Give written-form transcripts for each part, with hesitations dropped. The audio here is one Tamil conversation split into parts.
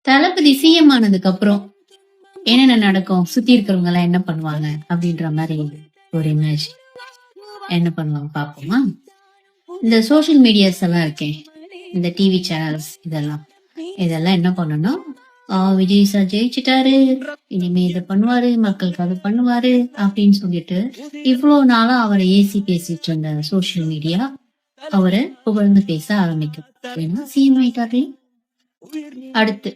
தளபதி சிஎம் ஆனதுக்கு அப்புறம் என்னென்ன நடக்கும், சுத்தி இருக்கிறவங்க எல்லாம் என்ன பண்ணுவாங்க அப்படின்ற மாதிரி ஒரு இமேஜ். என்ன பண்ணுவாங்க பாப்போமா? இந்த சோசியல் மீடியாஸ் எல்லாம் இருக்கேன், இந்த டிவி சேனல்ஸ் இதெல்லாம் என்ன பண்ணணும், விஜய் சார் ஜெயிச்சிட்டாரு, இனிமே இதை பண்ணுவாரு, மக்களுக்கு அது பண்ணுவாரு அப்படின்னு சொல்லிட்டு இவ்வளவு நாளா அவரை ஏசி பேசிட்டு இருந்த சோசியல் மீடியா அவரை புகழ்ந்து பேச ஆரம்பிக்கும். ஏன்னா சிஎம் ஆயிட்டாரு. அடுத்து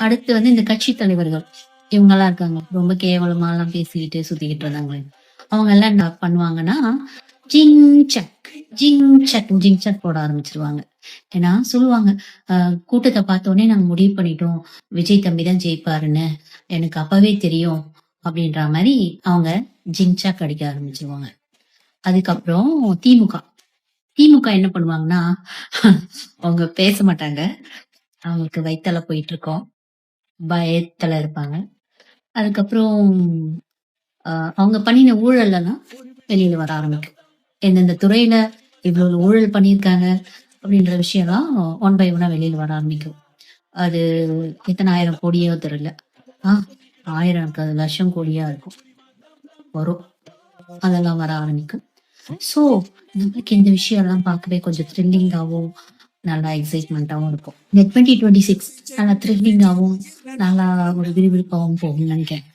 அடுத்து வந்து இந்த கட்சி தலைவர்கள் இவங்க எல்லாம் இருக்காங்க, ரொம்ப கேவலமா எல்லாம் பேசிக்கிட்டு சுத்திக்கிட்டு இருந்தாங்க. அவங்க எல்லாம் என்ன பண்ணுவாங்கன்னா, ஜிங் சக் ஜிங் சக் ஜிங் சக் போட ஆரம்பிச்சிருவாங்க. ஏன்னா சொல்லுவாங்க, கூட்டத்தை பார்த்தோன்னே நாங்க முடிவு பண்ணிட்டோம், விஜய் தம்பி தான் ஜெயிப்பாருன்னு எனக்கு அப்பவே தெரியும் அப்படின்ற மாதிரி அவங்க ஜிங் சக் அடிக்க ஆரம்பிச்சிருவாங்க. அதுக்கப்புறம் திமுக என்ன பண்ணுவாங்கன்னா, அவங்க பேச மாட்டாங்க, அவங்களுக்கு வயித்தால போயிட்டு இருக்கோம், பயத்துல இருப்பாங்க. அதுக்கப்புறம் அவங்க பண்ணின ஊழல் எல்லாம் வெளியில வர ஆரம்பிக்கும். எந்தெந்த துறையில இவ்வளவு ஊழல் பண்ணியிருக்காங்க அப்படின்ற விஷயம்லாம் ஒன் பை ஒன்னா வெளியில வர ஆரம்பிக்கும். அது எத்தனை 1000 கோடியோ தெரியல, 1000 லட்சம் கோடியா இருக்கும் வரும், அதெல்லாம் வர ஆரம்பிக்கும். ஸோ நமக்கு இந்த விஷயம் எல்லாம் பார்க்கவே கொஞ்சம் த்ரில்லிங்காகவும் நல்லா எக்ஸைட்மெண்ட்டாகவும் இருக்கும். இந்த 2026 நல்லா த்ரில்லிங்காகவும் நல்லா ஒரு விறுவிறுப்பாகவும் போகும்னு நினைக்கிறேன்.